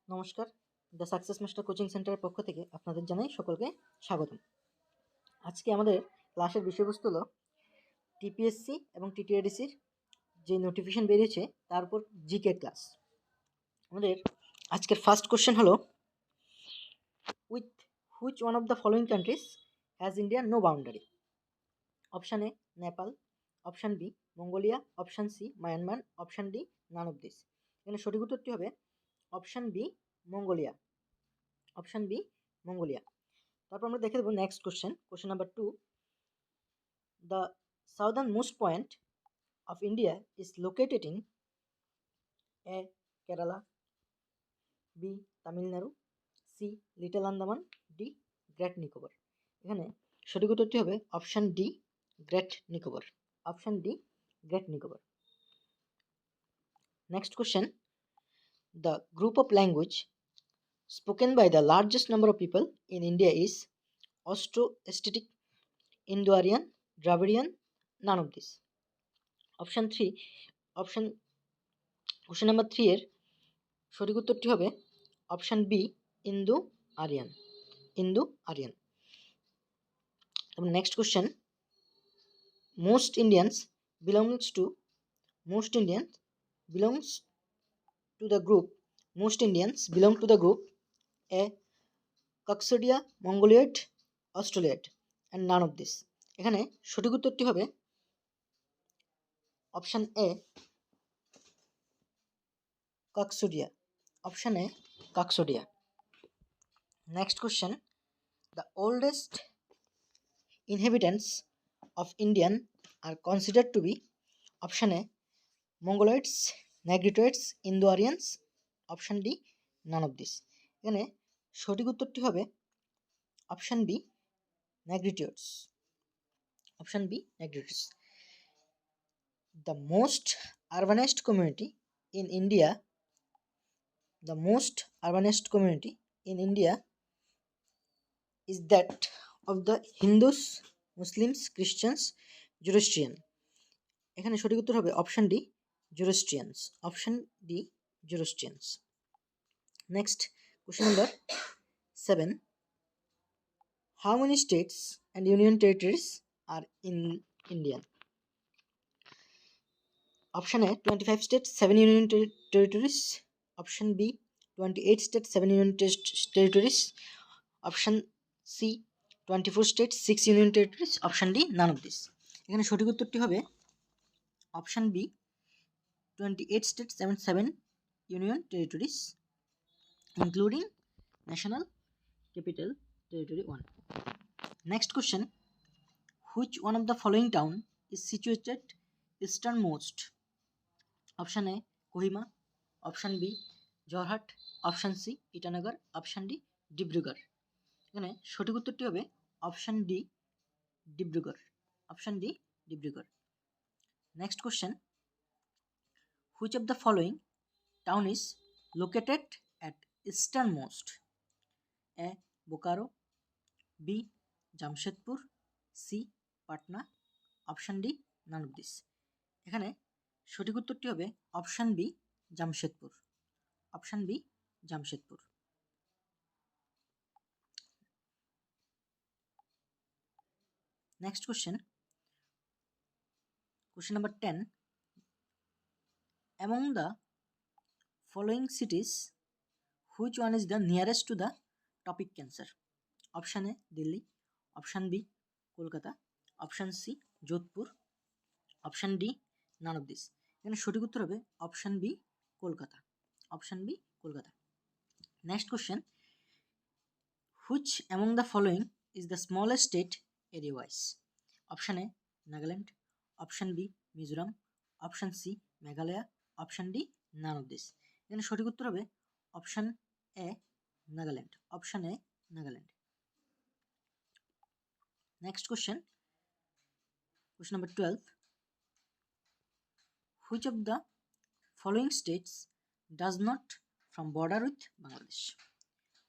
নমস্কার, the success master coaching সেন্টারের পক্ষ থেকে আপনাদের জানাই সকলকে স্বাগতম। আজকে আমাদের ক্লাসের বিষয়বস্তু হলো টিপিএসসি এবং টিটিআরডিসির যে নোটিফিকেশন বেরিয়েছে তার উপর জিকে ক্লাস। আমাদের আজকের ফার্স্ট কোশ্চেন হলো, with which one of the following countries has India no boundary? Option A Nepal, option B Mongolia, option C Myanmar, option D none of this. এখানে সঠিক উত্তরটি হবে option B Mongolia. Option B Mongolia. তারপর আমরা দেখে দেবো next question number 2, the southern most point of India is located in A Kerala, B Tamil Nadu, C little Andaman, D great Nicobar. এখানে সঠিক উত্তরটি হবে option D great Nicobar. Option D great Nicobar. Next question, the group of language spoken by the largest number of people in India is Austro-Asiatic, Indo-Aryan, Dravidian, none of this. Question number 3 এর সঠিক উত্তরটি হবে option B Indo Aryan. Next question, most Indians belongs to the group A Caucasoid, Mongoloid, Australoid and none of this. এখানে সঠিক উত্তরটি হবে option A Caucasoid. Option A Caucasoid. Next question, the oldest inhabitants of Indian are considered to be option A Mongoloids, Negritoids, Indo-Aryans, option D none of this. এখানে সঠিক উত্তরটি হবে option B Negritoids. Option B Negritoids. The most urbanized community in India is that of the Hindus, Muslims, Christians, Zoroastrian. এখানে সঠিক উত্তর হবে option D Zoroastrians. Option D Zoroastrians. Next question number 7, how many states and union territories are in India? Option A 25 states, 7 union territories. Option B 28 states, 7 union territories. Option C 24 states, 6 union territories. Option D none of this. এখানে সঠিক উত্তরটি হবে option B 28 states and 7 union territories including national capital territory 1. Next question, which one of the following town is situated easternmost? Option A Kohima, option B Jorhat, option C Itanagar, option D Dibrugarh. এখানে সঠিক উত্তরটি হবে option D Dibrugarh. Option D Dibrugarh. Next question, which of the following town is located at easternmost? A Bokaro, B Jamshedpur, C Patna, option D none of this. এখানে সঠিক উত্তরটি হবে option B Jamshedpur. Option B Jamshedpur. Next question number 10, among the following cities which one is the nearest to the topic cancer? Option A Delhi, option B Kolkata, option C Jodhpur, option D none of this. এখানে সঠিক উত্তর হবে option B Kolkata. Option B Kolkata. Next question, which among the following is the smallest state area wise? Option A Nagaland, option B Mizoram, option C Meghalaya, option D none of this. এখানে সঠিক উত্তর হবে option A Nagaland. Option A Nagaland. Next question number 12, which of the following states does not from border with Bangladesh?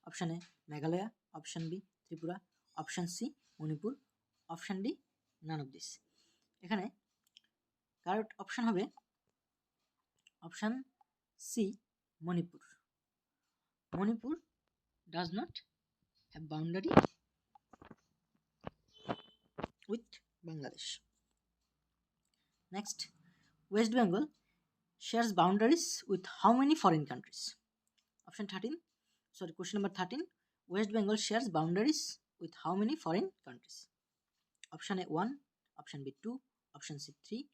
Option A Meghalaya, option B Tripura, option C Manipur, option D none of this. এখানে correct option হবে option C Manipur. Manipur does not have boundary with Bangladesh. Next, West Bengal shares boundaries with how many foreign countries? Question number 13. West Bengal shares boundaries with how many foreign countries? Option A 1, option B 2, option C 3,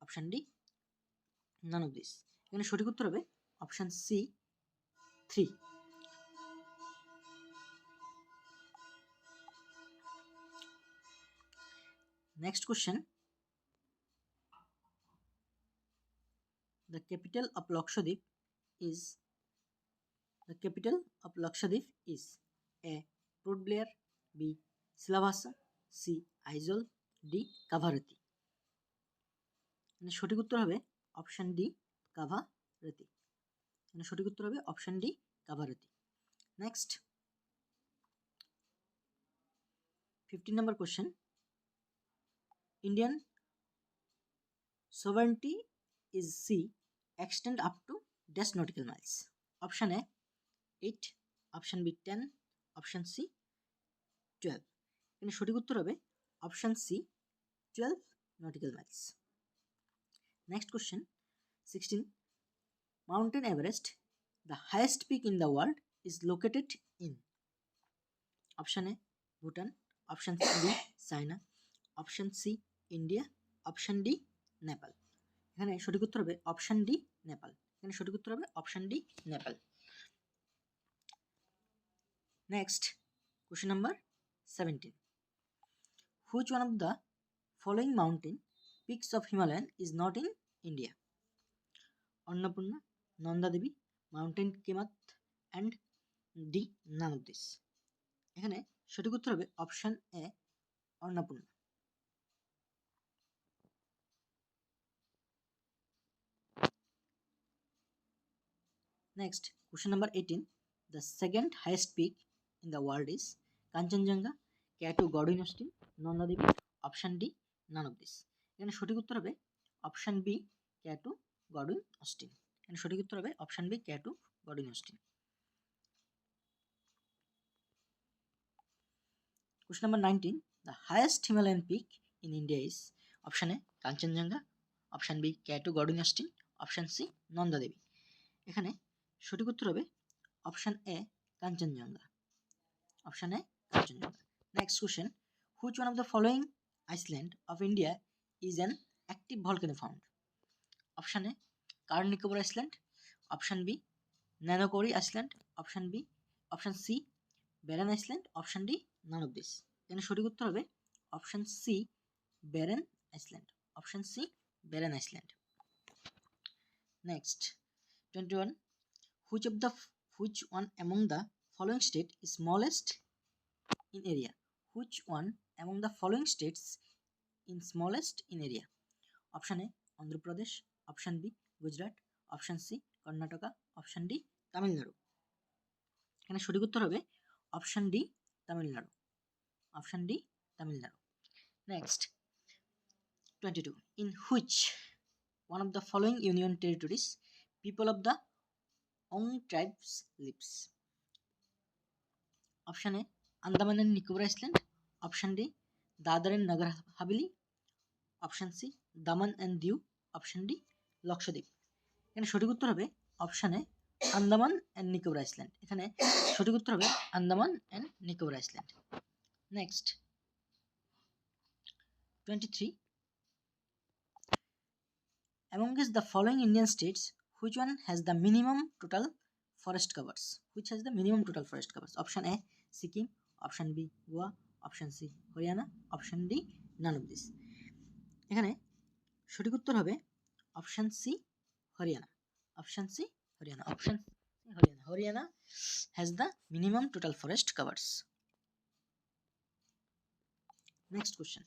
option D none of this. এখানে সঠিক উত্তর হবে option C 3. Next question. The capital of Lakshadweep is A. Port Blair, B. Silvassa, C. Aizawl, D. Kavaratti. সঠিক উত্তর হবে option D Kavaratti. সঠিক উত্তর হবে option D Kavaratti. Next 15 number question. Indian sovereignty is sea extend up to dash nautical miles. Option A 8, option B 10, option C 12. এখানে সঠিক উত্তর হবে option C 12 nautical miles. Next question 16. Mountain Everest, the highest peak in the world, is located in option A Bhutan, option B China, option C India, option D Nepal. এখানে সঠিক উত্তর হবে option D Nepal. এখানে সঠিক উত্তর হবে option D Nepal. Next question number 17. Which one of the following mountain peaks of Himalayan is not in India? Annapurna, Nanda Devi, Mountain Kemath, and D none of this. এখানে সঠিক উত্তর হবে option A Annapurna. Next, question number 18. The second highest peak in the world is Kanchenjunga, K2 Godwin Austen, Nanda Devi, option D none of this. এখানে সঠিক উত্তর হবে option B K2 Godwin Austen. এখানে সঠিক উত্তর হবে option B K2 Godwin Austen. Question number 19. The highest Himalayan peak in India is option A Kanchenjunga, option B K2 Godwin Austen, option C Nanda Devi. এখানে সঠিক উত্তর হবে option A Kanchenjunga. Option A Kanchenjunga. Next question. Which one of the following island of India is an active volcano found? Option A Car Nicobar island, option B Nancowry island, option C Barren island, option D none of this. এখানে সঠিক উত্তর হবে option C Barren island. Option C Barren island. Next 21. Which one among the following state is smallest in area? Which one among the following states in smallest in area? Option A Andhra Pradesh, option B Gujarat, option C Karnataka, option D Tamil Nadu. এখানে সঠিক উত্তর হবে option D Tamil Nadu. Option D Tamil Nadu. Next 22. In which one of the following union territories people of the Ong tribes lives? Option A Andaman and Nicobar Island, option D Dadar and Nagar Haveli, option C Daman and Diu, option D Lakshadweep. এখানে সঠিক উত্তর হবে option A Andaman and Nicobar island. এখানে সঠিক উত্তর হবে Andaman and Nicobar island. Next 23. Amongst the following Indian states, which one has the minimum total forest covers? Which has the minimum total forest covers? Option A Sikkim, option B Goa, option C Haryana, option D none of this. এখানে সঠিক উত্তর হবে option C Haryana. Option C Haryana. Option C Haryana. Haryana has the minimum total forest covers. Next question.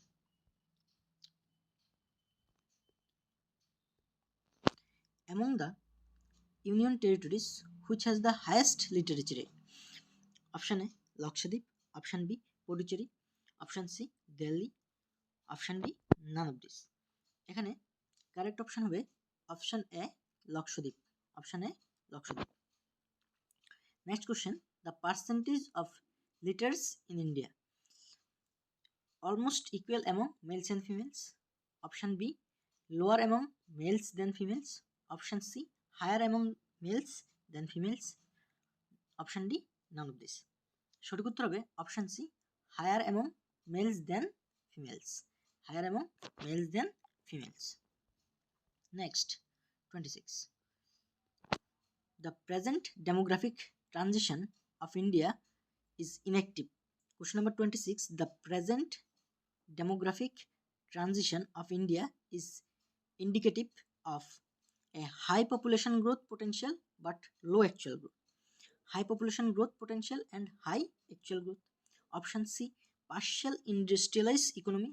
Among the union territories, which has the highest literature rate? Option A Lakshadweep, option B Puducherry, option C Delhi, option D none of this. এখানে correct option হবে option A Lakshadweep. Option A Lakshadweep. Next question, the percentage of litters in India. Almost equal among males and females. Option B, lower among males than females. Option C, higher among males than females. Option D, none of this. সঠিক উত্তর হবে option C, higher among males than females. Higher among males than females. Next 26. The present demographic transition of India is inactive. Question number 26. The present demographic transition of India is indicative of a high population growth potential but low actual growth. High population growth potential and high actual growth. Option C, partial industrialized economy.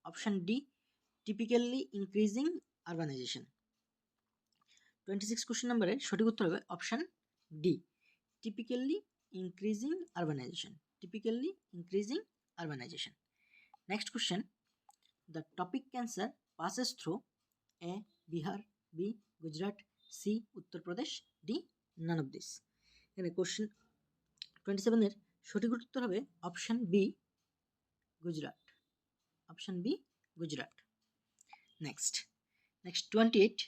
Option D, typically increasing urbanization. 26 question number সঠিক উত্তর হবে option D, typically increasing urbanization. Typically increasing urbanization. Next question, the topic cancer passes through A, Bihar, B, Gujarat, C, Uttar Pradesh, D, none of this. এখানে question 27 এর সঠিক উত্তর হবে option B, Gujarat. Option B, Gujarat. Next 28.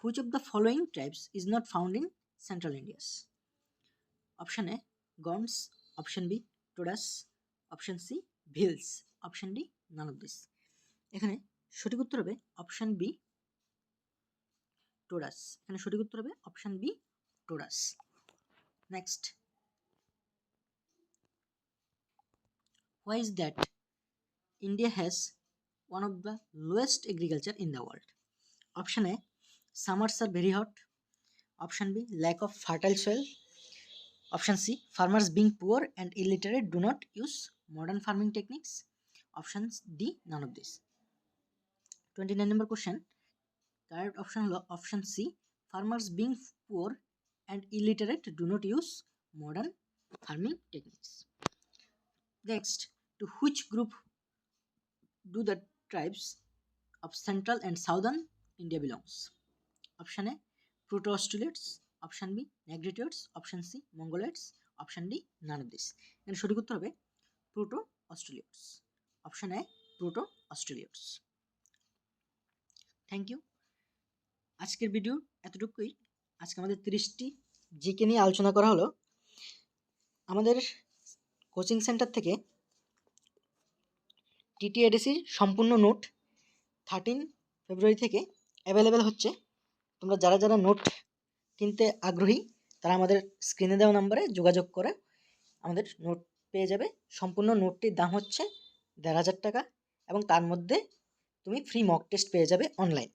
Which of the following tribes is not found in Central India? Option A, Gonds. Option B, Todas. Option C, Bhils. Option D, none of this. এখানে সঠিক উত্তর হবে option B, Todas. এখানে সঠিক উত্তর হবে option B, Todas. Next, why is that India has one of the lowest agriculture in the world? Option A, summers are very hot. Option B, lack of fertile soil. Option C, farmers being poor and illiterate do not use modern farming techniques. Option D, none of this. 29 number question, correct option হলো option C, farmers being poor and illiterate do not use modern farming techniques. Next, to which group do the tribes of central and southern India belongs? Option A, Proto-Australians. Option B, Negritoids. Option C, Mongoloids. Option D, none of this. এখানে সঠিক উত্তর হবে Proto-Australians. Option A, Proto-Australians. Thank you. আজকের video এতটুকুই। আজকে আমাদের 30টি GK নিয়ে আলোচনা করা হলো। আমাদের কোচিং সেন্টার থেকে টিটিএডিসির সম্পূর্ণ নোট 13 ফেব্রুয়ারি থেকে অ্যাভেলেবেল হচ্ছে। তোমরা যারা যারা নোট কিনতে আগ্রহী তারা আমাদের স্ক্রিনে দেওয়া নাম্বারে যোগাযোগ করে আমাদের নোট পেয়ে যাবে। সম্পূর্ণ নোটটির দাম হচ্ছে 1500 টাকা এবং তার মধ্যে তুমি ফ্রি মক টেস্ট পেয়ে যাবে অনলাইন।